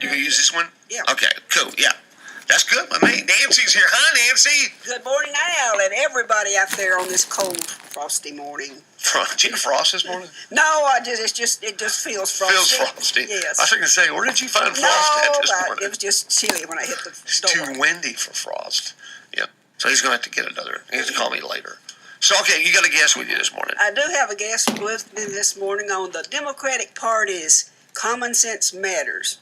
You can use this one? Yeah. Okay, cool, yeah. That's good with me. Nancy's here. Hi, Nancy. Good morning, Al, and everybody out there on this cold, frosty morning. Did you get frost this morning? No, it just feels frosty. Feels frosty. Yes. I was going to say, where did you find frost at this morning? It was just chilly when I hit the It's door. too windy for frost. Yeah. So he's going to have to get another. He has to call me later. So, okay, you got a guest with you this morning. I do have a guest with me this morning on the Democratic Party's Common Sense Matters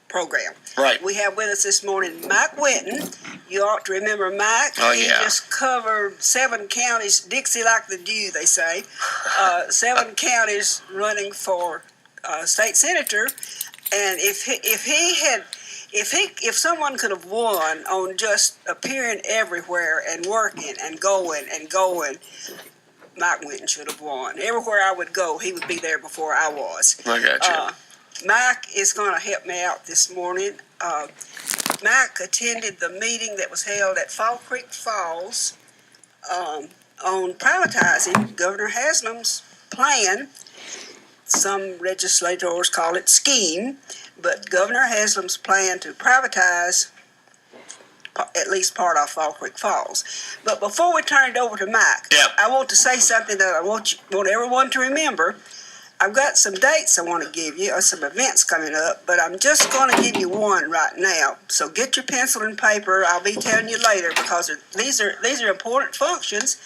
program. Right. We have with us this morning Mike Whitten. You ought to remember Mike. Oh, He yeah. just covered 7 counties, Dixie like the dew, they say. 7 counties running for state senator. And if someone could have won on just appearing everywhere and working and going, Mike Whitten should have won. Everywhere I would go, he would be there before I was. I got you. Mike is going to help me out this morning. Mike attended the meeting that was held at Fall Creek Falls on privatizing Governor Haslam's plan. Some legislators call it scheme, but Governor Haslam's plan to privatize at least part of Fall Creek Falls. But before we turn it over to Mike, Yep. I want to say something that I want everyone to remember. I've got some dates I want to give you, or some events coming up, but I'm just going to give you one right now. So get your pencil and paper. I'll be telling you later because these are important functions,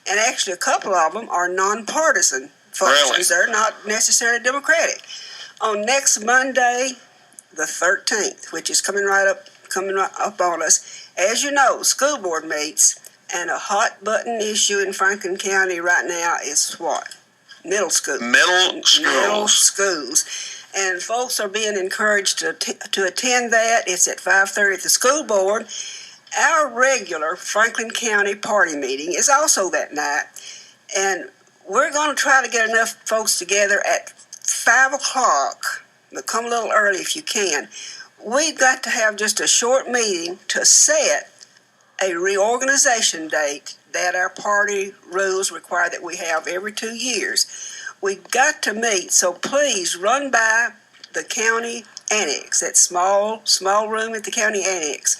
and actually a couple of them are nonpartisan functions. Really? They're not necessarily Democratic. On next Monday, the 13th, which is coming right up on us, as you know, school board meets, and a hot button issue in Franklin County right now is what? Middle schools. Middle schools. And folks are being encouraged to attend that. It's at 5:30 at the school board. Our regular Franklin County party meeting is also that night. And we're going to try to get enough folks together at 5 o'clock, but come a little early if you can. We've got to have just a short meeting to set a reorganization date that our party rules require that we have every 2 years. We've got to meet, so please run by the county annex, that small room at the county annex.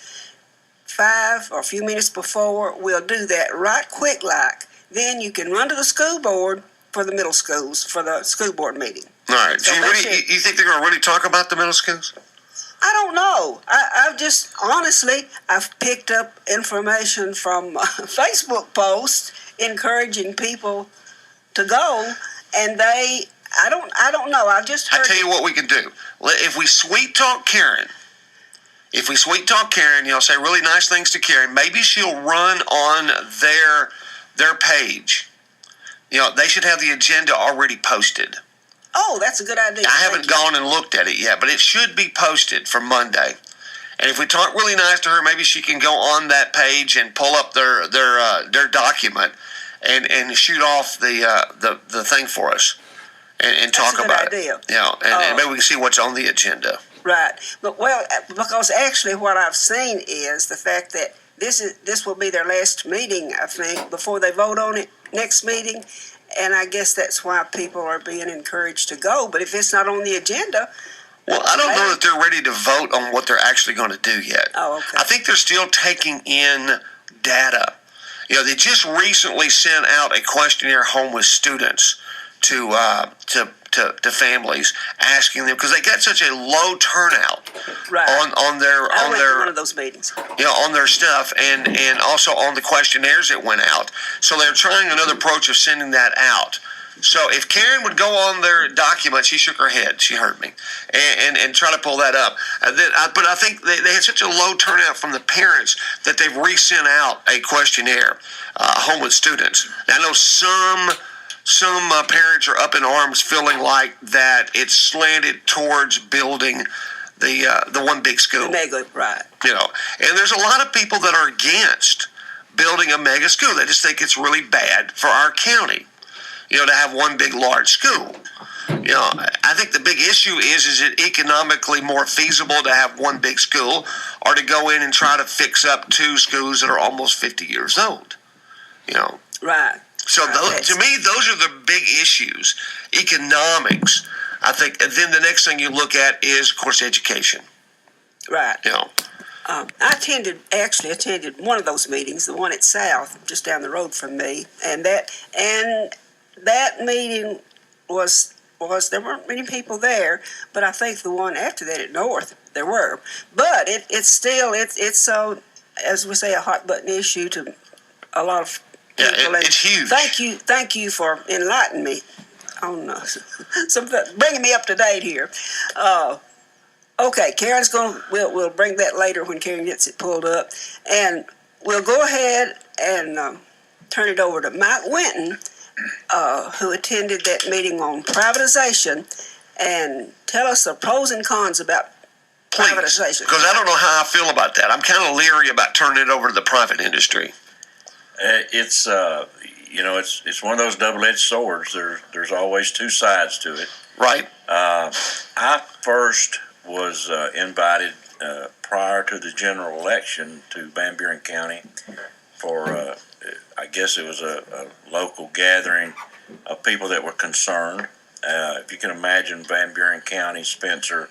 5 or a few minutes before, we'll do that right quick like. Then you can run to the school board for the middle schools, for the school board meeting. All right. So you think they're going to really talk about the middle schools? I don't know. I've just, honestly, I've picked up information from Facebook posts encouraging people to go, and I don't know. I've just heard. I tell you what we can do. If we sweet talk Karen, say really nice things to Karen, maybe she'll run on their page. They should have the agenda already posted. Oh, that's a good idea. I haven't gone and looked at it yet, but it should be posted for Monday. And if we talk really nice to her, maybe she can go on that page and pull up their document and shoot off the thing for us and talk about it. Idea. And maybe we can see what's on the agenda. Right, but because actually what I've seen is the fact that this will be their last meeting, I think, before they vote on it next meeting. And I guess that's why people are being encouraged to go. But if it's not on the agenda... Well, I don't know that they're ready to vote on what they're actually going to do yet. Oh, okay. I think they're still taking in data. They just recently sent out a questionnaire home with students to families, asking them, because they got such a low turnout on their one of those meetings. On their stuff, and also on the questionnaires that went out. So they're trying another approach of sending that out. So if Karen would go on their document, she shook her head, she heard me, and try to pull that up. But I think they had such a low turnout from the parents that they've resent out a questionnaire home with students. Now, I know some parents are up in arms, feeling like that it's slanted towards building the one big school. The mega, right. And there's a lot of people that are against building a mega school. They just think it's really bad for our county, to have one big large school. I think the big issue is it economically more feasible to have one big school or to go in and try to fix up 2 schools that are almost 50 years old? Right. So to me, those are the big issues. Economics, I think. And then the next thing you look at is, of course, education. Right. You know, I actually attended one of those meetings, the one at South, just down the road from me, and that meeting was there weren't many people there, but I think the one after that at North there were. But it's still so, as we say, a hot button issue to a lot of people. it's huge. Thank you for enlightening me on bringing me up to date here. Okay, Karen's we'll bring that later when Karen gets it pulled up, and we'll go ahead and turn it over to Mike Winton, who attended that meeting on privatization, and tell us the pros and cons about privatization. Because I don't know how I feel about that. I'm kind of leery about turning it over to the private industry. It's it's one of those double-edged swords. There's always two sides to it. Right. I first was invited prior to the general election to Van Buren County for, I guess it was a local gathering of people that were concerned. If you can imagine, Van Buren County, Spencer,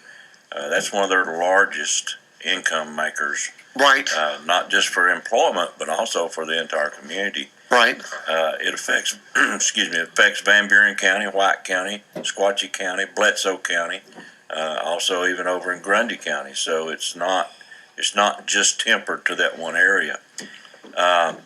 that's one of their largest income makers. Right. Not just for employment, but also for the entire community. Right. It affects, affects Van Buren County, White County, Sequatchie County, Bledsoe County, also even over in Grundy County. So it's not just tempered to that one area. As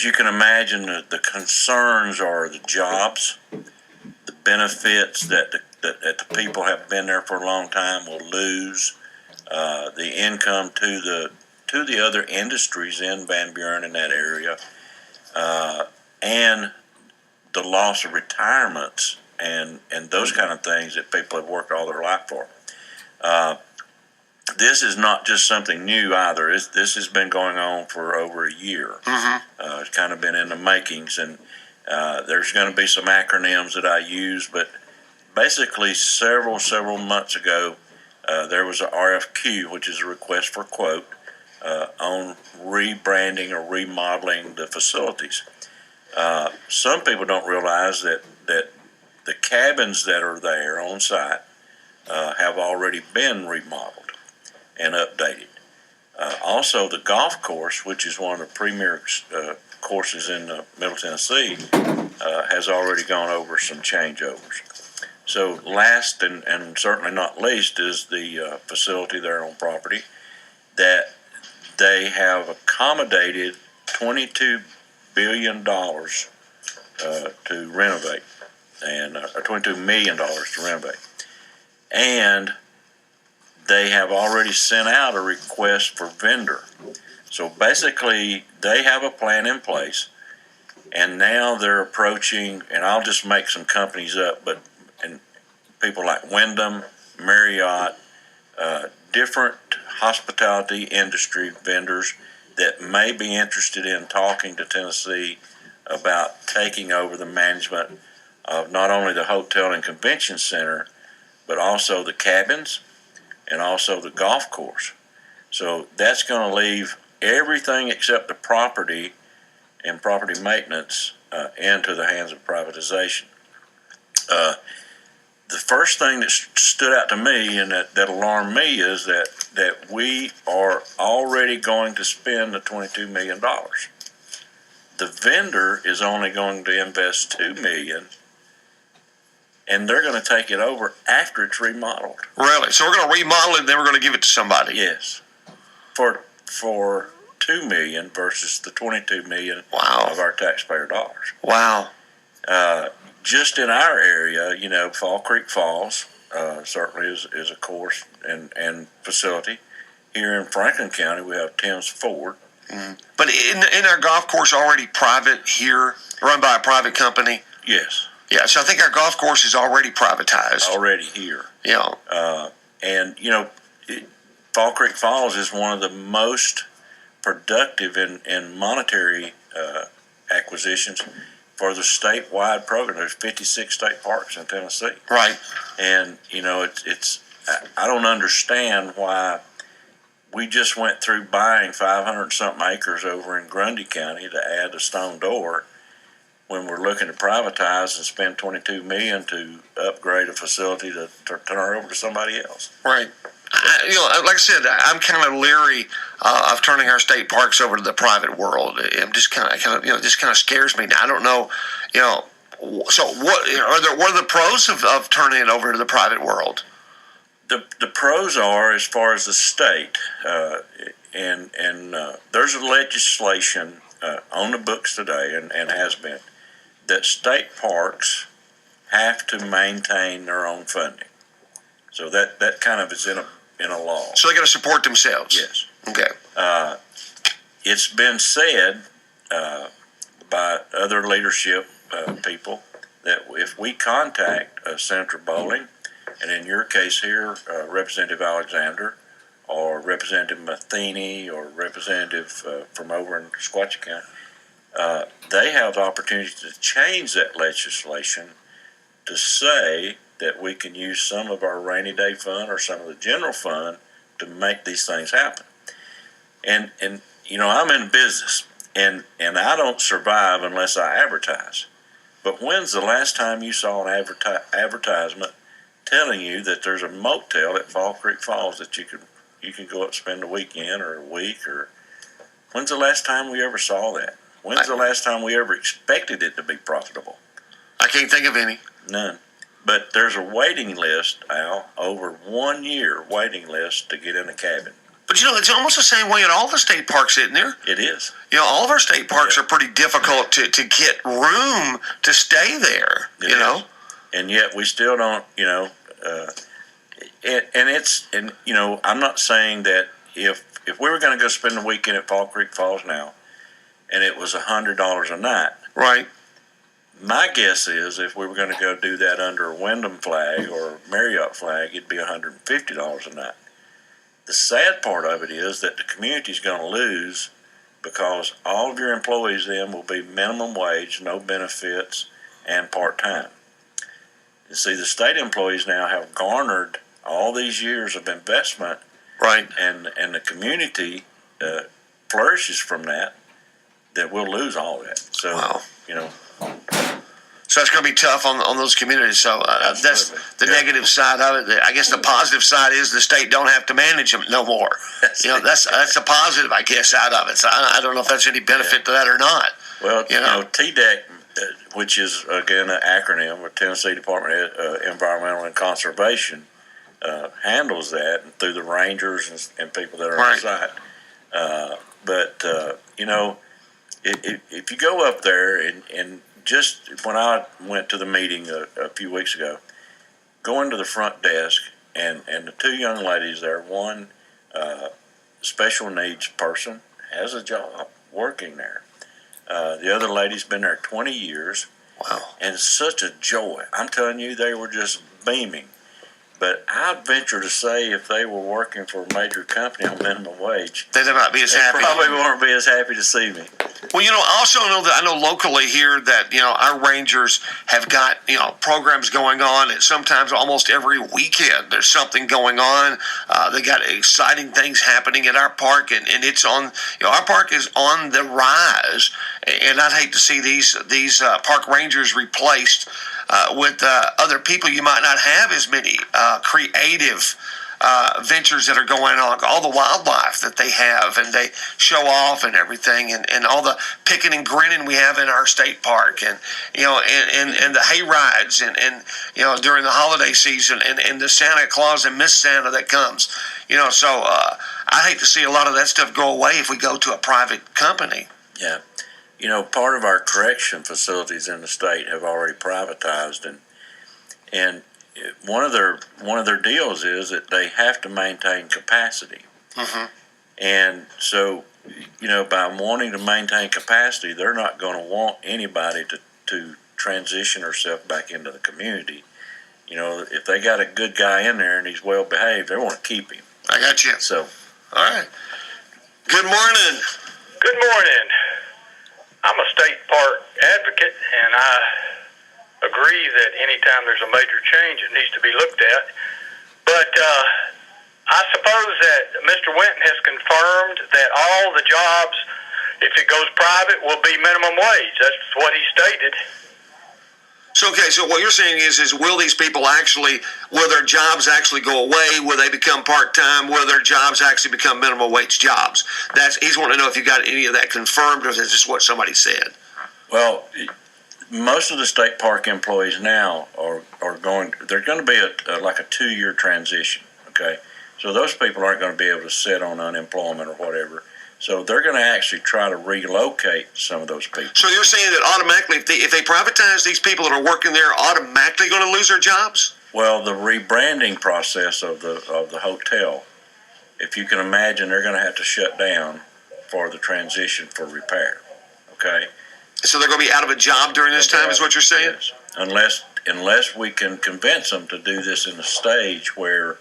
you can imagine, the concerns are the jobs, the benefits that the people have been there for a long time will lose, the income to the other industries in Van Buren in that area, and the loss of retirements and those kind of things that people have worked all their life for. This is not just something new either. This has been going on for over a year. Mm-hmm. It's kind of been in the makings, and there's going to be some acronyms that I use, but basically several months ago, there was an RFQ, which is a request for quote, on rebranding or remodeling the facilities. Some people don't realize that the cabins that are there on site have already been remodeled and updated. Also, the golf course, which is one of the premier courses in Middle Tennessee, has already gone over some changeovers. So last and certainly not least is the facility there on property that they have accommodated $22 billion to renovate, and or $22 million to renovate. And they have already sent out a request for vendor. So basically, they have a plan in place, and now they're approaching, and I'll just make some companies up, but and people like Wyndham, Marriott, different hospitality industry vendors that may be interested in talking to Tennessee about taking over the management of not only the hotel and convention center, but also the cabins and also the golf course. So that's going to leave everything except the property and property maintenance into the hands of privatization. The first thing that stood out to me and that alarmed me is that we are already going to spend the $22 million. The vendor is only going to invest $2 million, and they're going to take it over after it's remodeled. Really? So we're going to remodel it, and then we're going to give it to somebody? Yes. For $2 million versus the $22 million wow. of our taxpayer dollars. Wow. Just in our area, Fall Creek Falls certainly is a course and facility. Here in Franklin County, we have Tim's Ford. Mm. But in our golf course already private here, run by a private company? Yes. Yeah, so I think our golf course is already privatized. Already here. Yeah. Fall Creek Falls is one of the most productive in monetary acquisitions for the statewide program. There's 56 state parks in Tennessee. Right. And, I don't understand why we just went through buying 500-something acres over in Grundy County to add a stone door when we're looking to privatize and spend $22 million to upgrade a facility to turn over to somebody else. Right. Like I said, I'm kind of leery of turning our state parks over to the private world. I'm just kind of, just kind of scares me. I don't know, So what are the pros of turning it over to the private world? The pros are, as far as the state, and there's a legislation on the books today, and has been, that state parks have to maintain their own funding. So that kind of is in a law. So they got to support themselves. Yes. Okay. It's been said by other leadership people that if we contact Senator Bowling, and in your case here, Representative Alexander, or Representative Matheny, or Representative from over in Squatchy County, they have the opportunity to change that legislation to say that we can use some of our rainy day fund or some of the general fund to make these things happen. And I'm in business, and I don't survive unless I advertise. But when's the last time you saw an advertisement telling you that there's a motel at Fall Creek Falls that you can go up and spend a weekend or a week? Or when's the last time we ever saw that? When's the last time we ever expected it to be profitable? I can't think of any. None. But there's a waiting list, Al, over 1 year waiting list to get in a cabin. But it's almost the same way at all the state parks, isn't there? It is. All of our state parks are pretty difficult to get room to stay there. And yet we still don't. I'm not saying that if we were going to go spend the weekend at Fall Creek Falls now, and it was $100 a night, right? My guess is if we were going to go do that under a Wyndham flag or Marriott flag, it'd be $150 a night. The sad part of it is that the community's going to lose because all of your employees then will be minimum wage, no benefits, and part-time. You see, the state employees now have garnered all these years of investment, right? And the community flourishes from that we'll lose all that. So, wow. So it's going to be tough on those communities. So that's the negative side of it. I guess the positive side is the state don't have to manage them no more. That's a positive, I guess, out of it. So I don't know if that's any benefit to that or not. Well, TDEC, which is again an acronym with Tennessee Department of Environmental and Conservation, handles that through the rangers and people that are on site. If you go up there and just when I went to the meeting a few weeks ago, going to the front desk and the two young ladies there, one special needs person has a job working there. The other lady's been there 20 years. Wow. And such a joy. I'm telling you, they were just beaming. But I'd venture to say if they were working for a major company on minimum wage, they might be as happy. They probably won't be as happy to see me. Well, I also know that I know locally here that, our rangers have got, programs going on, and sometimes almost every weekend there's something going on. They got exciting things happening at our park, and it's on, our park is on the rise, and I'd hate to see these park rangers replaced with other people. You might not have as many creative ventures that are going on, all the wildlife that they have and they show off and everything, and all the picking and grinning we have in our state park, and and the hay rides and during the holiday season, and the Santa Claus and Miss Santa that comes, so I hate to see a lot of that stuff go away if we go to a private company. Yeah. Part of our correction facilities in the state have already privatized, and one of their deals is that they have to maintain capacity. Mm-hmm. And so, by wanting to maintain capacity, they're not going to want anybody to transition herself back into the community. If they got a good guy in there and he's well behaved, they want to keep him. I got you. So, all right. Good morning. Good morning. I'm a state park advocate, and I agree that anytime there's a major change, it needs to be looked at. But I suppose that Mr. Winton has confirmed that all the jobs, if it goes private, will be minimum wage. That's what he stated. So, okay, so what you're saying is will these people actually, will their jobs actually go away? Will they become part-time? Will their jobs actually become minimum wage jobs? He's wanting to know if you got any of that confirmed or if it's just what somebody said. Well, most of the state park employees now they're going to be like a 2-year transition, okay? So those people aren't going to be able to sit on unemployment or whatever. So they're going to actually try to relocate some of those people. So you're saying that automatically, if they privatize these people that are working there, automatically going to lose their jobs? Well, the rebranding process of the hotel, if you can imagine, they're going to have to shut down for the transition for repair, okay? So they're going to be out of a job during this time, is what you're saying? Yes. Unless we can convince them to do this in a stage where,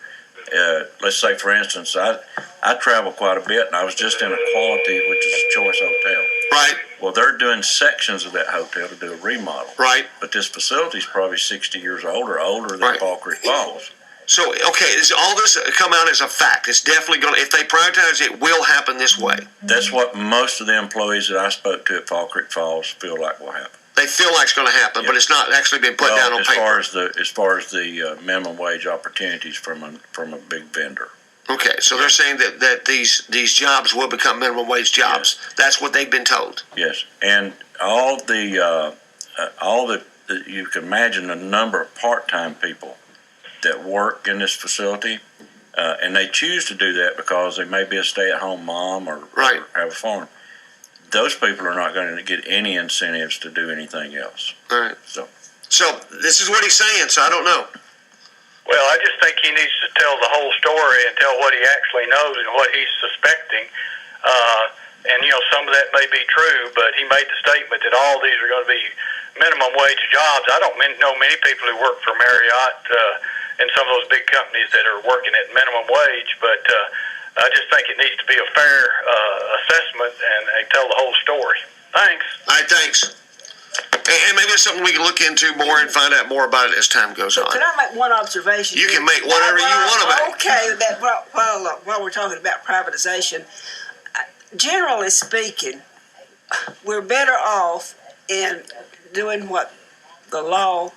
let's say, for instance, I travel quite a bit, and I was just in a Quality, which is a Choice hotel. Right. Well, they're doing sections of that hotel to do a remodel. Right. But this facility is probably 60 years old or older than Fall Creek Falls. So, okay, is all this come out as a fact? It's definitely going to, if they privatize it, will happen this way. That's what most of the employees that I spoke to at Fall Creek Falls feel like will happen. They feel like it's going to happen, but it's not actually been put down on paper. As far as the minimum wage opportunities from a big vendor. Okay, so they're saying that these jobs will become minimum wage jobs. Yes. That's what they've been told. Yes, and all the you can imagine the number of part-time people that work in this facility, and they choose to do that because they may be a stay-at-home mom or have a farm. Those people are not going to get any incentives to do anything else. All right. So this is what he's saying. So I don't know. Well, I just think he needs to tell the whole story and tell what he actually knows and what he's suspecting. And, some of that may be true, but he made the statement that all these are going to be minimum wage jobs. I don't know many people who work for Marriott and some of those big companies that are working at minimum wage, but I just think it needs to be a fair assessment and tell the whole story. Thanks. All right, thanks. And maybe it's something we can look into more and find out more about it as time goes on. Can I make one observation? You can make whatever you want to make. Okay, while we're talking about privatization, generally speaking, we're better off in doing what the law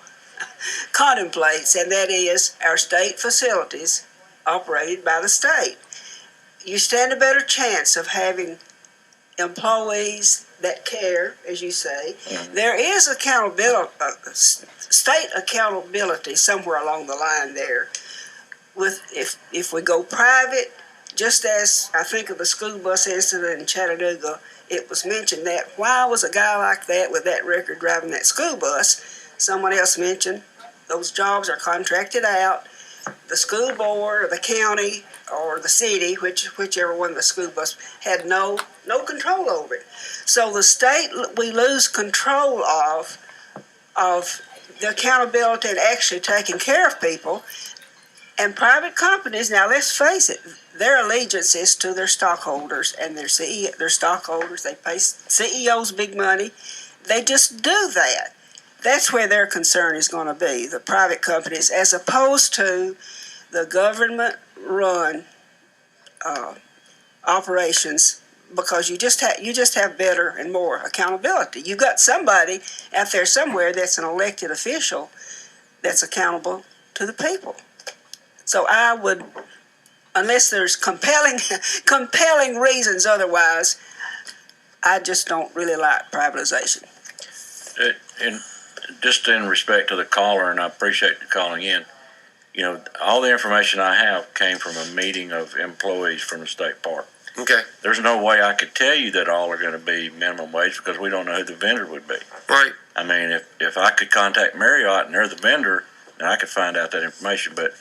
contemplates, and that is our state facilities operated by the state. You stand a better chance of having employees that care, as you say. Mm-hmm. There is accountability, state accountability somewhere along the line there. If we go private, just as I think of the school bus incident in Chattanooga, it was mentioned that why was a guy like that with that record driving that school bus? Someone else mentioned those jobs are contracted out. The school board or the county or the city, whichever one the school bus, had no control over it. So the state, we lose control of the accountability and actually taking care of people. And private companies, now let's face it, their allegiance is to their stockholders and their stockholders. They pay CEOs big money. They just do that. That's where their concern is going to be, the private companies, as opposed to the government-run operations, because you just have better and more accountability. You've got somebody out there somewhere that's an elected official that's accountable to the people. So I would, unless there's compelling reasons otherwise, I just don't really like privatization. And just in respect to the caller, and I appreciate the calling in, all the information I have came from a meeting of employees from the state park. Okay. There's no way I could tell you that all are going to be minimum wage because we don't know who the vendor would be. Right. I mean, if I could contact Marriott and they're the vendor, then I could find out that information. But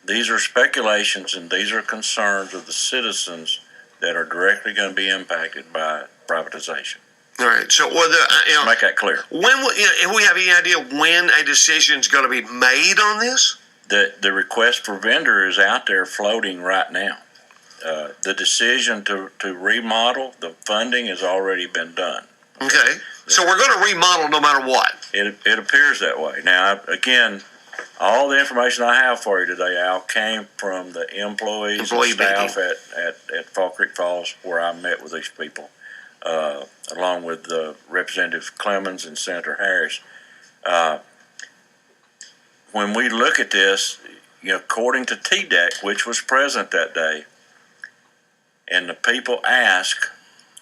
these are speculations and these are concerns of the citizens that are directly going to be impacted by privatization. All right. So, make that clear. If we have any idea when a decision is going to be made on this? The request for vendor is out there floating right now. The decision to remodel, the funding has already been done. Okay. So we're going to remodel no matter what. It appears that way. Now, again, all the information I have for you today, Al, came from the employees and staff at Fall Creek Falls, where I met with these people, along with Representative Clemens and Senator Harris. when we look at this, according to TDEC, which was present that day, and the people ask,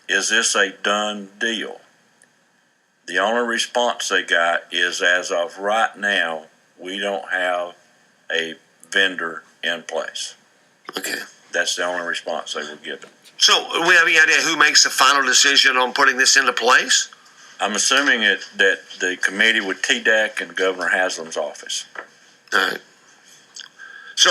is this a done deal? The only response they got is, as of right now, we don't have a vendor in place. Okay. That's the only response they were given. So, do we have any idea who makes the final decision on putting this into place? I'm assuming that the committee with TDEC and Governor Haslam's office. All right. So,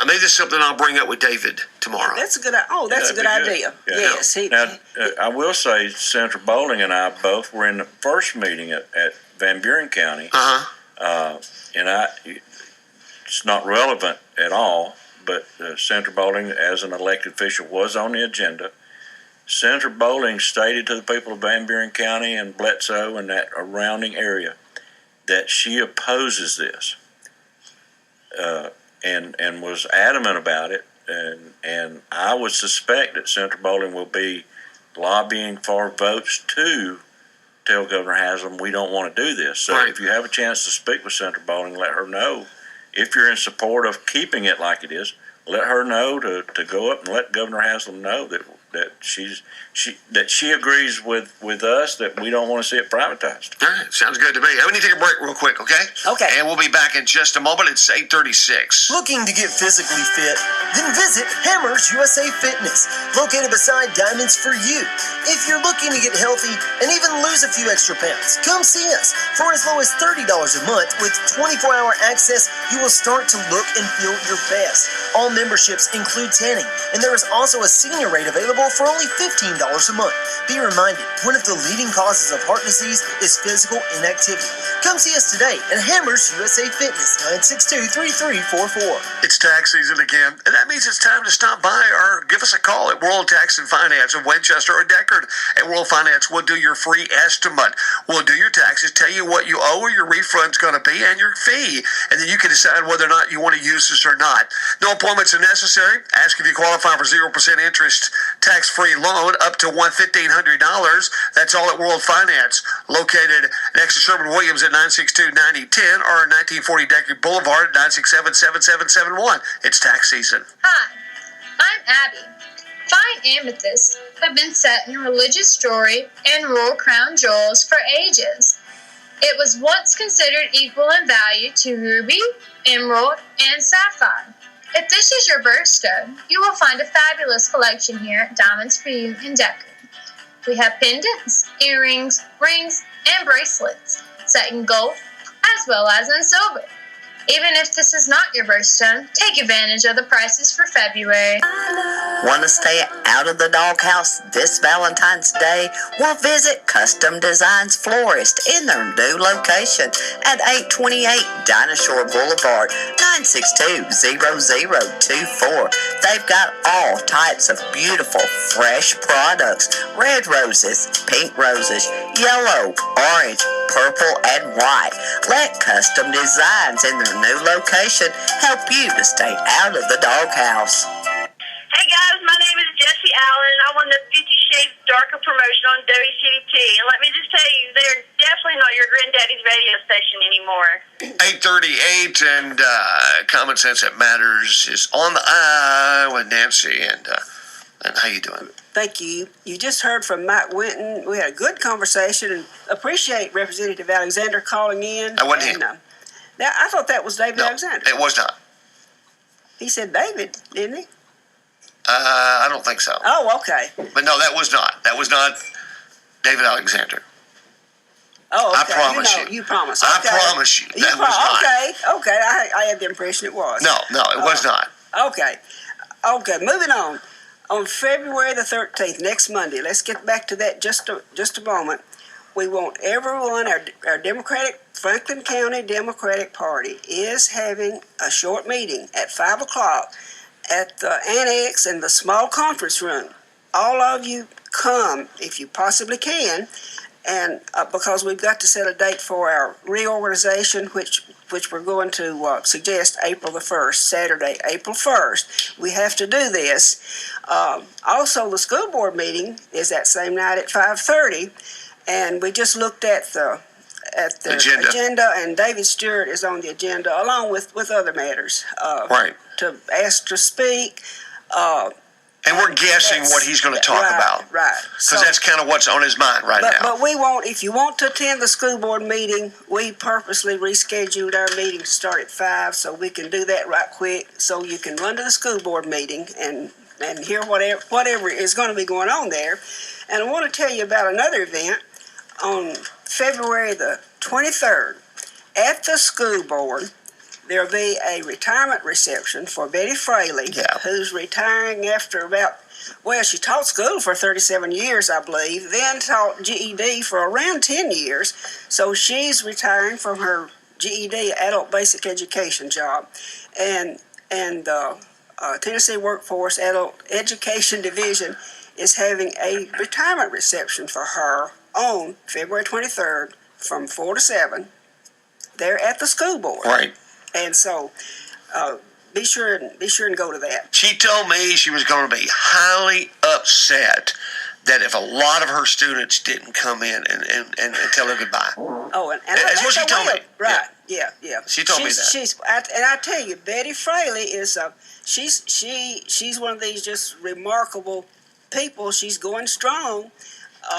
maybe this is something I'll bring up with David tomorrow. That's a good. Oh, that's a good idea. Yeah. Yes. Now, I will say, Senator Bowling and I both were in the first meeting at Van Buren County. And it's not relevant at all, but Senator Bowling, as an elected official, was on the agenda. Senator Bowling stated to the people of Van Buren County and Bledsoe and that surrounding area that she opposes this. And was adamant about it, and I would suspect that Senator Bowling will be lobbying for votes to tell Governor Haslam we don't want to do this. So right. If you have a chance to speak with Senator Bowling, let her know. If you're in support of keeping it like it is, let her know to go up and let Governor Haslam know that she agrees with us that we don't want to see it privatized. All right, sounds good to me. We need to take a break real quick, okay? Okay. And we'll be back in just a moment. It's 8:36. Looking to get physically fit? Then visit Hammers USA Fitness, located beside Diamonds for You. If you're looking to get healthy and even lose a few extra pounds, come see us. For as low as $30 a month with 24-hour access, you will start to look and feel your best. All memberships include tanning, and there is also a senior rate available for only $15 a month. Be reminded, one of the leading causes of heart disease is physical inactivity. Come see us today at Hammers USA Fitness, 962-3344. It's tax season again, and that means it's time to stop by or give us a call at World Tax and Finance of Winchester or Deckard. At World Finance, we'll do your free estimate. We'll do your taxes, tell you what you owe or your refund's going to be, and your fee. And then you can decide whether or not you want to use this or not. No appointments are necessary. Ask if you qualify for 0% interest tax-free loan up to $1,500. That's all at World Finance, located next to Sherman-Williams at 962-9010 or 1940 Deckard Boulevard at 967-7771. It's tax season. Hi, I'm Abby. Fine amethysts have been set in religious story and rural crown jewels for ages. It was once considered equal in value to ruby, emerald, and sapphire. If this is your birthstone, you will find a fabulous collection here at Diamonds for You in Deckard. We have pendants, earrings, rings, and bracelets set in gold as well as in silver. Even if this is not your birthstone, take advantage of the prices for February. Want to stay out of the doghouse this Valentine's Day? Well, visit Custom Designs Florist in their new location at 828 Dinosaur Boulevard, 962-0024. They've got all types of beautiful, fresh products. Red roses, pink roses, yellow, orange, purple, and white. Let Custom Designs in their new location help you to stay out of the doghouse. Hey guys, my name is Jessie Allen. I won the 50 Shades Darker promotion on WCDT. And let me just tell you, they're definitely not your granddaddy's radio station anymore. 8:38 and Common Sense That Matters is on the eye with Nancy. And how you doing? Thank you. You just heard from Mike Winton. We had a good conversation and appreciate Representative Alexander calling in. That wasn't him. Now, I thought that was David No, Alexander. it was not. He said David, didn't he? I don't think so. Oh, okay. But no, that was not. That was not David Alexander. Oh, okay. I promise you. You promise. I Okay. promise you. That was not. Okay. I had the impression it was. No, it was not. Okay. Moving on. On February the 13th, next Monday, let's get back to that just a moment. We want everyone, our Franklin County Democratic Party is having a short meeting at 5 o'clock at the annex in the small conference room. All of you come if you possibly can, and because we've got to set a date for our reorganization, which we're going to suggest April the 1st, Saturday, April 1st. We have to do this. Also, the school board meeting is that same night at 5:30, and we just looked at at the Agenda. agenda, and David Stewart is on the agenda along with other matters. Right. To ask to speak. And we're guessing what he's going to talk about. Right. Because that's kind of what's on his mind right now. But we won't, if you want to attend the school board meeting, we purposely rescheduled our meeting to start at 5, so we can do that right quick, so you can run to the school board meeting and hear whatever is going to be going on there. And I want to tell you about another event on February the 23rd. At the school board, there'll be a retirement reception for Betty Fraley, who's retiring after she taught school for 37 years, I believe, then taught GED for around 10 years. So she's retiring from her GED, Adult Basic Education job. And Tennessee Workforce Adult Education Division is having a retirement reception for her on February 23rd from 4 to 7. They're at the school board. Right. And so, be sure and go to that. She told me she was going to be highly upset that if a lot of her students didn't come in and tell her goodbye. Oh, and that's what she told me. Right? Yeah. She told me that. And I tell you, Betty Fraley is she's one of these just remarkable people. She's going strong.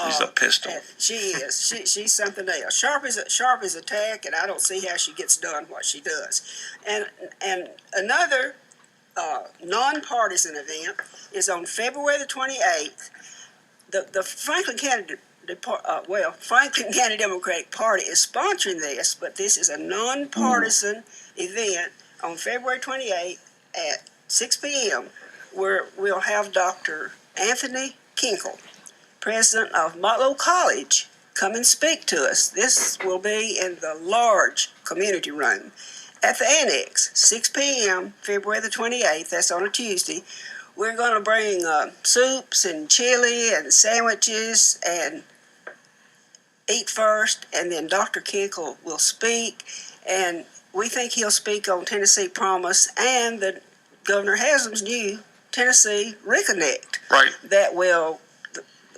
She's a pistol. She is. She's something else. Sharp as a tack, and I don't see how she gets done what she does. And another nonpartisan event is on February the 28th. The Franklin County Democratic Party is sponsoring this, but this is a nonpartisan event on February 28th at 6 p.m. where we'll have Dr. Anthony Kinkle, president of Motlow College, come and speak to us. This will be in the large community room at the Annex, 6 p.m., February the 28th. That's on a Tuesday. We're going to bring soups and chili and sandwiches and eat first, and then Dr. Kinkle will speak, and we think he'll speak on Tennessee Promise and the Governor Haslam's new Tennessee Reconnect. Right. That will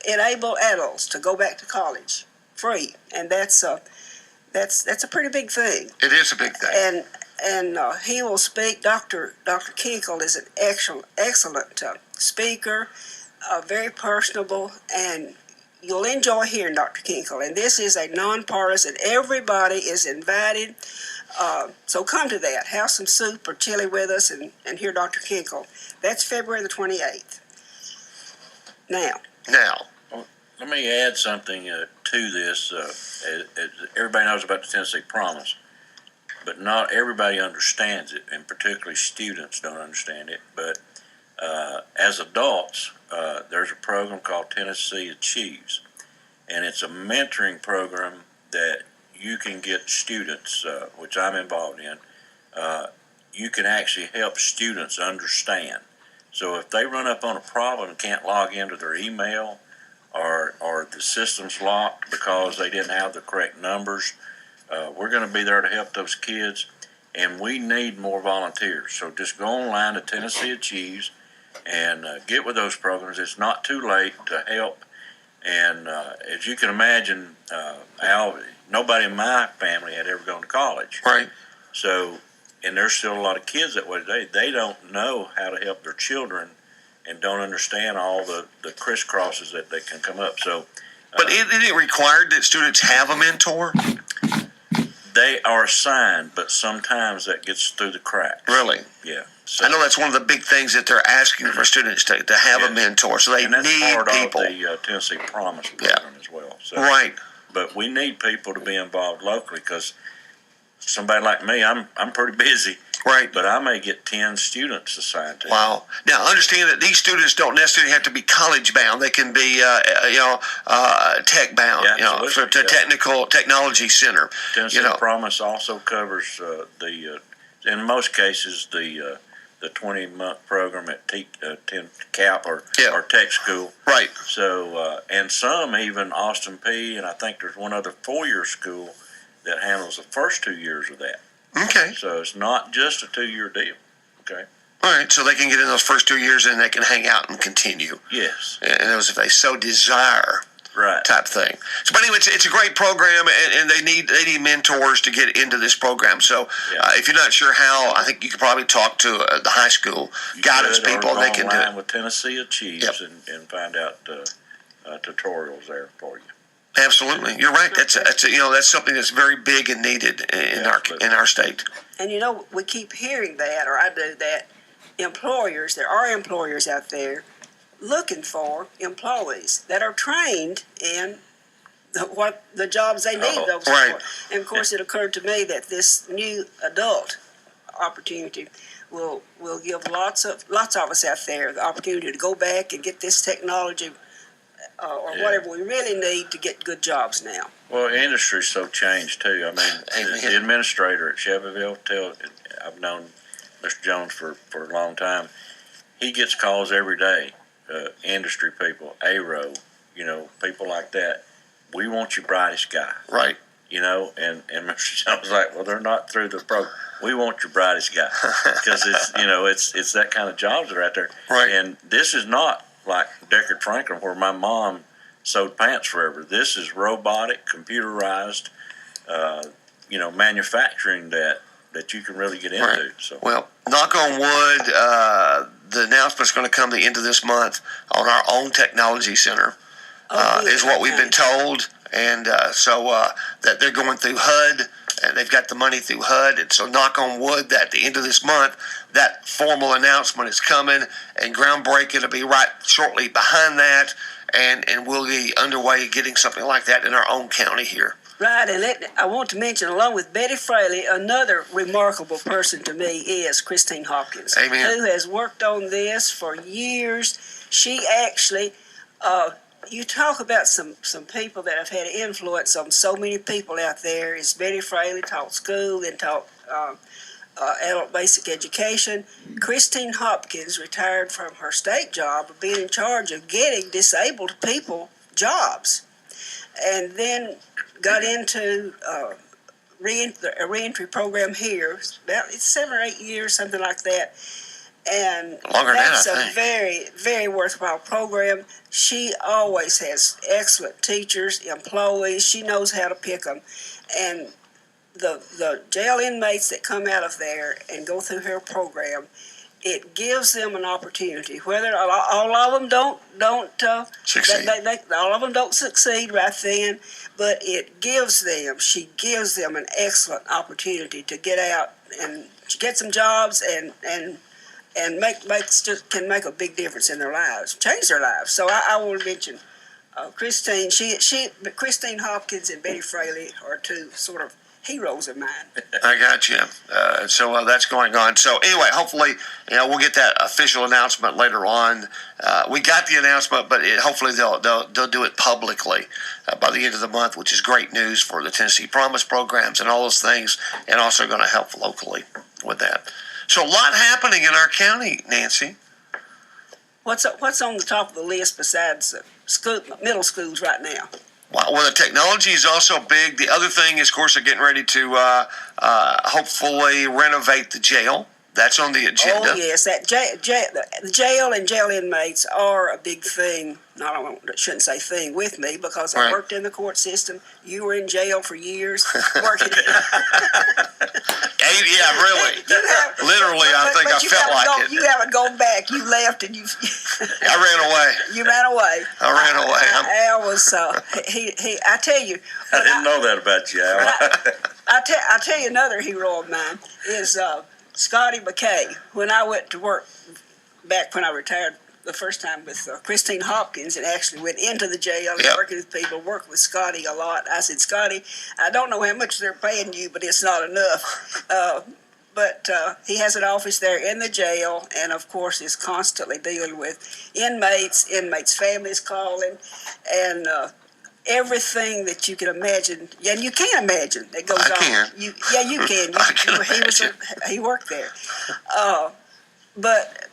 enable adults to go back to college free, and that's a pretty big thing. It is a big thing. And he will speak. Dr. Kinkle is an excellent speaker, very personable, and you'll enjoy hearing Dr. Kinkle. And this is a nonpartisan. Everybody is invited. So come to that. Have some soup or chili with us and hear Dr. Kinkle. That's February the 28th. Now, let me add something to this. Everybody knows about the Tennessee Promise, but not everybody understands it, and particularly students don't understand it. But as adults, there's a program called Tennessee Achieves, and it's a mentoring program that you can get students, which I'm involved in. You can actually help students understand. So if they run up on a problem and can't log into their email, or the system's locked because they didn't have the correct numbers, we're going to be there to help those kids, and we need more volunteers. So just go online to Tennessee Achieves and get with those programs. It's not too late to help. And as you can imagine, Al, nobody in my family had ever gone to college. Right. So, and there's still a lot of kids that way today. They don't know how to help their children and don't understand all the crisscrosses that they can come up. So, but isn't it required that students have a mentor? They are assigned, but sometimes that gets through the cracks. Really? Yeah. So, I know that's one of the big things that they're asking for students to have a mentor. So they and that's need part people. Of the Tennessee Promise program as well. So, right. But we need people to be involved locally because somebody like me, I'm pretty busy. Right. But I may get 10 students assigned to. Wow. Now, understand that these students don't necessarily have to be college bound. They can be, tech bound. Yeah, Technology center. Tennessee Promise also covers in most cases, the 20-month program at 10 CAP or tech school. Right. So, and some even Austin P, and I think there's one other 4-year school that handles the first 2 years of that. Okay. So it's not just a 2-year deal. Okay. All right. So they can get in those first 2 years and they can hang out and continue. Yes. And those if they so desire. Right. type thing. So, but anyway, it's a great program, and they need mentors to get into this program. So, if you're not sure how, I think you could probably talk to the high school guidance people, and they can do it. With Tennessee Achieves and find out tutorials there for you. Absolutely, you're right. That's something that's very big and needed in our state. And we keep hearing that, or I do that. There are employers out there looking for employees that are trained in what the jobs they need those for. And of course, it occurred to me that this new adult opportunity will give lots of us out there the opportunity to go back and get this technology or whatever we really need to get good jobs now. Well, the industry's so changed too. I mean, the administrator at Shelbyville, I've known Mr. Jones for a long time. He gets calls every day. Industry people, ARO, people like that. We want your brightest guy. Right. And Mr. Jones was like, well, they're not through the program. We want your brightest guy. Because it's that kind of jobs that are out there. Right. And this is not like Deckard Franklin where my mom sewed pants forever. This is robotic, computerized, manufacturing that you can really get into. Right. So, well, knock on wood, the announcement's going to come the end of this month on our own technology center, is what we've been told. And so that they're going through HUD, and they've got the money through HUD. And so knock on wood that at the end of this month, that formal announcement is coming, and groundbreaking will be right shortly behind that. And we'll be underway getting something like that in our own county here. Right, and I want to mention, along with Betty Fraley, another remarkable person to me is Christine Hopkins, Amen. Who has worked on this for years. She actually, you talk about some people that have had influence on so many people out there. Is Betty Fraley taught school, then taught adult basic education. Christine Hopkins retired from her state job of being in charge of getting disabled people jobs, and then got into a reentry program here. It's 7 or 8 years, something like that. And longer that's than that, I a think. very, very worthwhile program. She always has excellent teachers, employees. She knows how to pick them. And the jail inmates that come out of there and go through her program, it gives them an opportunity. Whether all of them don't Succeed. all of them don't succeed right then, but she gives them an excellent opportunity to get out and get some jobs and can make a big difference in their lives, change their lives. So I want to mention Christine. Christine Hopkins and Betty Fraley are two sort of heroes of mine. I got you. So that's going on. So anyway, hopefully, we'll get that official announcement later on. We got the announcement, but hopefully they'll do it publicly by the end of the month, which is great news for the Tennessee Promise programs and all those things, and also going to help locally with that. So a lot happening in our county, Nancy. What's on the top of the list besides middle schools right now? Well, the technology is also big. The other thing is, of course, they're getting ready to hopefully renovate the jail. That's on the agenda. Oh, yes. The jail and jail inmates are a big thing. I shouldn't say thing with me, because I worked in the court system. You were in jail for years working. Yeah, really. Literally, I think I felt like it. You haven't gone back. You left and you. I ran away. You ran away. I ran away. Al was. I tell you. I didn't know that about you, Al. I tell you another hero of mine is Scotty McKay. When I went to work back when I retired the first time with Christine Hopkins and actually went into the jail and working with people, worked with Scotty a lot. I said, Scotty, I don't know how much they're paying you, but it's not enough. But he has an office there in the jail, and of course is constantly dealing with inmates families calling, and everything that you can imagine, and you can't imagine that goes on. Can. You can. I can imagine. He worked there. But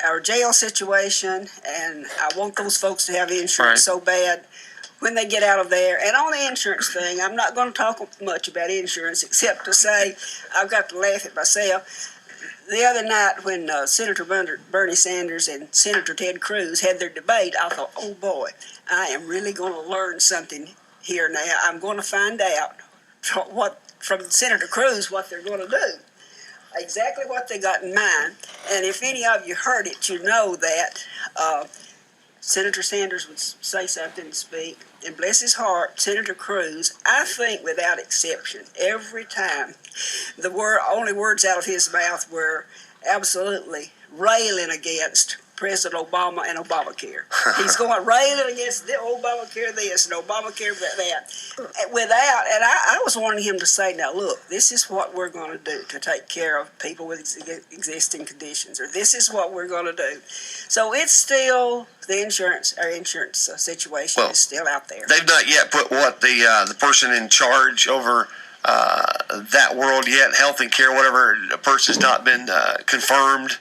our jail situation, and I want those folks to have insurance so bad when they get out of there. And on the insurance thing, I'm not going to talk much about insurance except to say I've got to laugh at myself. the other night when Senator Bernie Sanders and Senator Ted Cruz had their debate, I thought, oh boy, I am really going to learn something here now. I'm going to find out from Senator Cruz what they're going to do, exactly what they got in mind. And if any of you heard it, you know that Senator Sanders would say something and speak, and bless his heart, Senator Cruz, I think without exception, every time, the only words out of his mouth were absolutely railing against President Obama and Obamacare. He's going railing against the Obamacare this and Obamacare that. And I was wanting him to say, now look, this is what we're going to do to take care of people with existing conditions, or this is what we're going to do. So it's still our insurance situation is still out there. They've not yet put the person in charge over that world yet, health and care, whatever. A person's not been confirmed.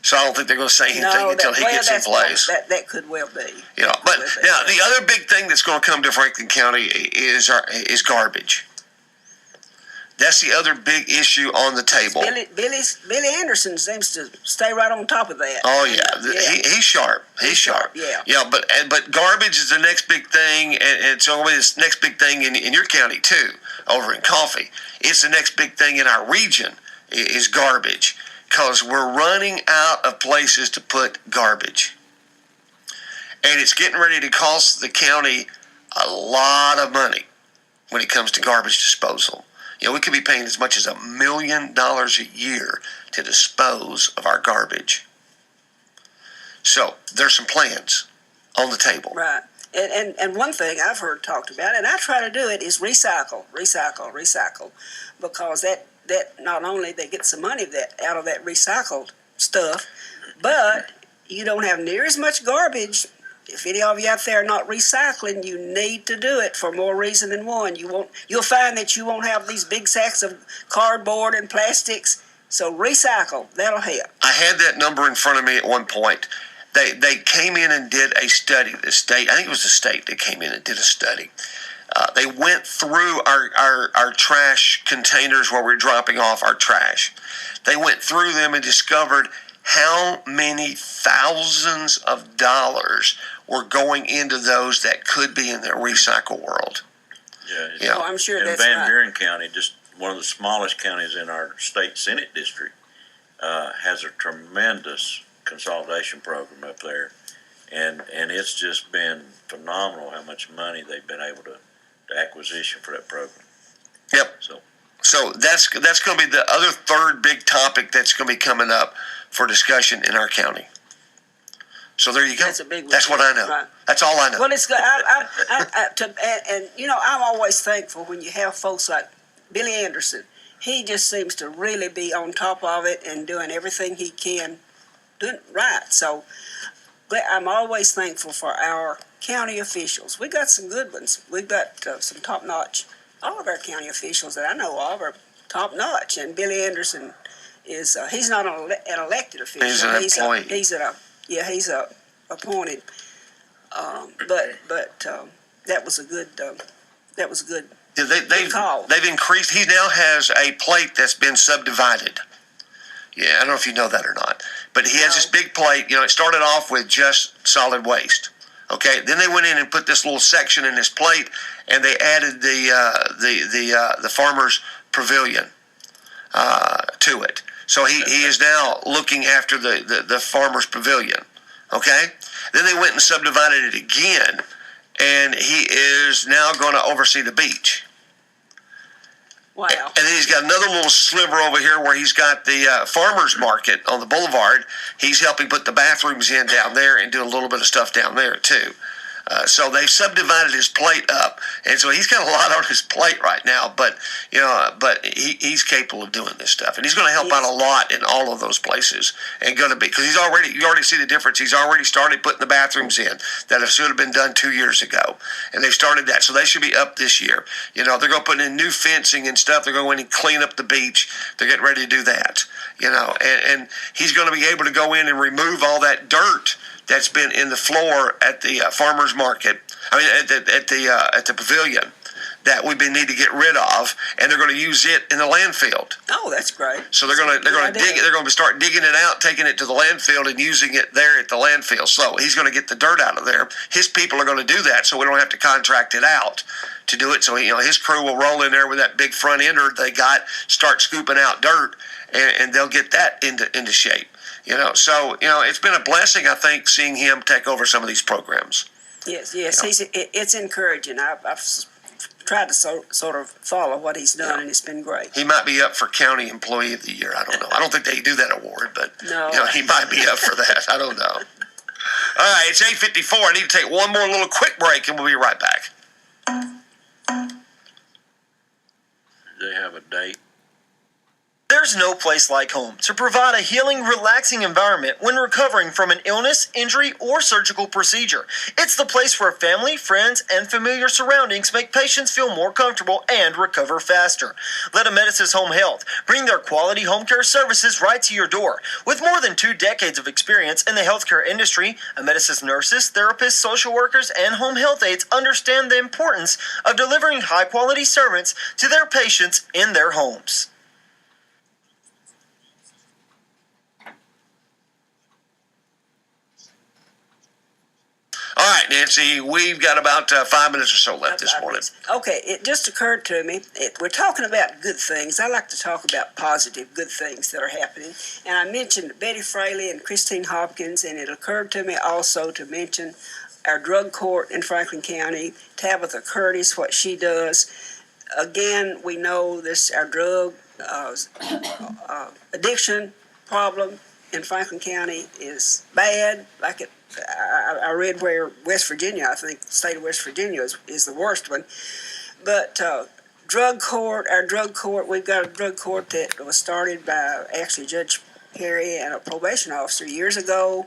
So I don't think they're going to say anything until he gets in place. That could well be. But now the other big thing that's going to come to Franklin County is garbage. That's the other big issue on the table. Billy Anderson seems to stay right on top of that. Oh yeah, he's sharp. He's sharp. Yeah. But garbage is the next big thing, and it's always the next big thing in your county too. Over in Coffee, it's the next big thing in our region is garbage. Because we're running out of places to put garbage. And it's getting ready to cost the county a lot of money when it comes to garbage disposal. We could be paying as much as $1 million a year to dispose of our garbage. So there's some plans on the table. Right. And one thing I've heard talked about, and I try to do it, is recycle. Because that not only they get some money out of that recycled stuff, but you don't have near as much garbage. If any of you out there are not recycling, you need to do it for more reason than one. You'll find that you won't have these big sacks of cardboard and plastics. So recycle, that'll help. I had that number in front of me at one point. They came in and did a study. The state, I think it was the state that came in and did a study. They went through our trash containers where we're dropping off our trash. They went through them and discovered how many thousands of dollars were going into those that could be in their recycle world. Yeah. I'm sure in that's Van Buren County, just one of the smallest counties in our state Senate district, has a tremendous consolidation program up there. And it's just been phenomenal how much money they've been able to acquisition for that program. Yep. So that's going to be the other third big topic that's going to be coming up for discussion in our county. So there you go. That's a big one. That's what I know. Right. That's all I know. Well, it's good. I'm always thankful when you have folks like Billy Anderson. He just seems to really be on top of it and doing everything he can, doing it right. So I'm always thankful for our county officials. We got some good ones. We've got some top-notch. All of our county officials that I know of are top-notch. And Billy Anderson is, he's not an elected official. He's an employee. He's appointed. But that was a good, good call. They've increased. He now has a plate that's been subdivided. Yeah, I don't know if you know that or not. But he has this big plate. It started off with just solid waste. Okay, then they went in and put this little section in this plate, and they added the farmer's pavilion to it. So he is now looking after the farmer's pavilion. Okay, then they went and subdivided it again, and he is now going to oversee the beach. Wow. And then he's got another little sliver over here where he's got the farmer's market on the boulevard. He's helping put the bathrooms in down there and do a little bit of stuff down there too. So they've subdivided his plate up, and so he's got a lot on his plate right now. But he's capable of doing this stuff, and he's going to help out a lot in all of those places. And going to be because you already see the difference. He's already started putting the bathrooms in that should have been done 2 years ago, and they've started that. So they should be up this year. They're going to put in new fencing and stuff. They're going to clean up the beach. They're getting ready to do that. And he's going to be able to go in and remove all that dirt that's been in the floor at the farmer's market. I mean, at the pavilion. that we need to get rid of, and they're going to use it in the landfill. Oh, that's great. So they're going to dig it. They're going to start digging it out, taking it to the landfill, and using it there at the landfill. So he's going to get the dirt out of there. His people are going to do that, so we don't have to contract it out to do it. So his crew will roll in there with that big front ender they got, start scooping out dirt, and they'll get that into shape. So it's been a blessing, I think, seeing him take over some of these programs. Yes. It's encouraging. I've tried to sort of follow what he's done, and it's been great. He might be up for County Employee of the Year. I don't know. I don't think they do that award, but no. He might be up for that. I don't know. All right, it's 8:54. I need to take one more little quick break, and we'll be right back. Do they have a date? There's no place like home to provide a healing, relaxing environment when recovering from an illness, injury, or surgical procedure. It's the place where family, friends, and familiar surroundings make patients feel more comfortable and recover faster. Let Ametis Home Health bring their quality home care services right to your door. With more than 2 decades of experience in the healthcare industry, Ametis nurses, therapists, social workers, and home health aides understand the importance of delivering high-quality service to their patients in their homes. All right, Nancy, we've got about 5 minutes or so left this morning. Okay, it just occurred to me, we're talking about good things. I like to talk about positive, good things that are happening. And I mentioned Betty Fraley and Christine Hopkins, and it occurred to me also to mention our drug court in Franklin County, Tabitha Curtis, what she does. Again, we know our drug addiction problem in Franklin County is bad. I read where West Virginia, I think the state of West Virginia is the worst one. But our drug court, we've got a drug court that was started by actually Judge Perry and a probation officer years ago.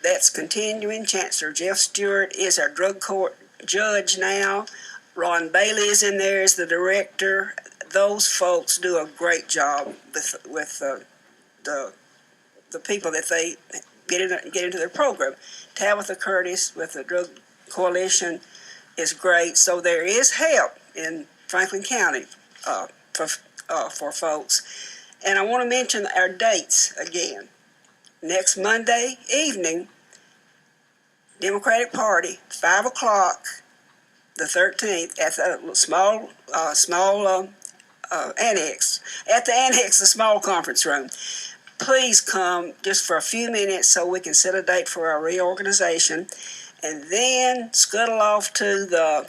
That's continuing. Chancellor Jeff Stewart is our drug court judge now. Ron Bailey is in there as the director. Those folks do a great job with the people that they get into their program. Tabitha Curtis with the Drug Coalition is great. So there is help in Franklin County for folks. And I want to mention our dates again. Next Monday evening, Democratic Party, 5 o'clock, the 13th, at the small annex. At the annex, the small conference room. Please come just for a few minutes so we can set a date for our reorganization, and then scamper off to the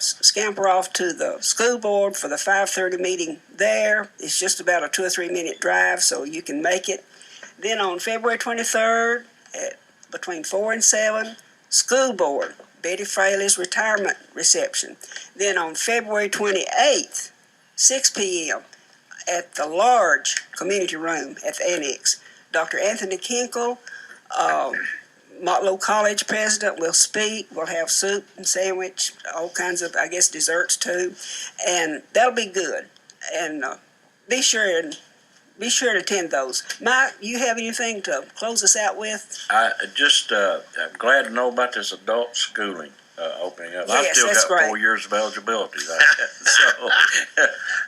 school board for the 5:30 meeting there. It's just about a 2 or 3 minute drive, so you can make it. Then on February 23rd, between 4 and 7, school board, Betty Fraley's retirement reception. Then on February 28th, 6 p.m., at the large community room at the annex, Dr. Anthony Kinkle, Motlow College president, will speak. We'll have soup and sandwich, all kinds of, I guess, desserts too, and that'll be good. And be sure to attend those. Mike, you have anything to close us out with? I'm glad to know about this adult schooling opening up. Yes, I've still that's got great. 4 years of eligibility.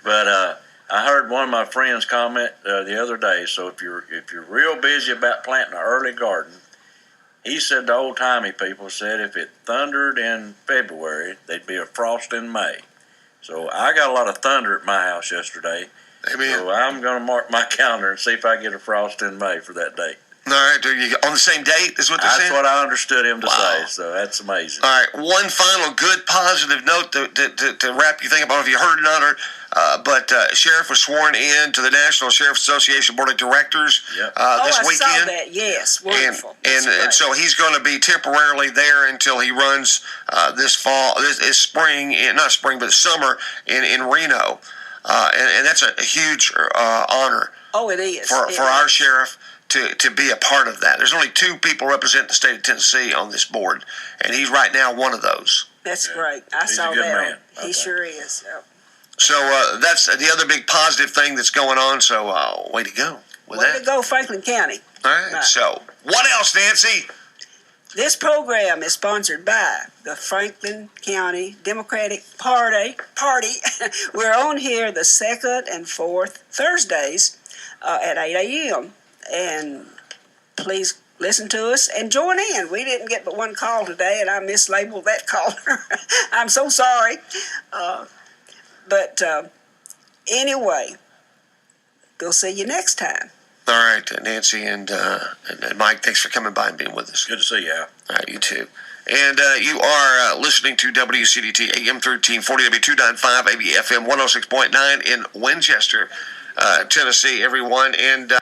But I heard one of my friends comment the other day. So if you're real busy about planting an early garden, he said the old timey people said if it thundered in February, there'd be a frost in May. So I got a lot of thunder at my house yesterday. Amen. So I'm going to mark my calendar and see if I get a frost in May for that date. All right, on the same date is what they're saying? That's what I understood him to Wow. say, so that's amazing. All right, one final good positive note to wrap your thing up on, if you heard it or but Sheriff was sworn in to the National Sheriff Association Board of Directors Yep. this I weekend. saw that. Yes, wonderful. And so he's going to be temporarily there until he runs this spring, not spring, but summer in Reno. And that's a huge honor Oh, it is. for our sheriff to be a part of that. There's only 2 people representing the state of Tennessee on this board, and he's right now one of those. That's great. I He's saw a good that. man. He Okay. sure is. Yep. So that's the other big positive thing that's going on. So way to go with Way that. to go, Franklin County. All right. Right. So what else, Nancy? This program is sponsored by the Franklin County Democratic Party. We're on here the second and fourth Thursdays at 8 a.m. And please listen to us and join in. We didn't get but one call today, and I mislabeled that caller. I'm so sorry. But anyway, we'll see you next time. All right, Nancy and Mike, thanks for coming by and being with us. Good to see you, Al. All right, you too. And you are listening to WCDT AM 1340, W295, AB FM 106.9 in Winchester, Tennessee, everyone. And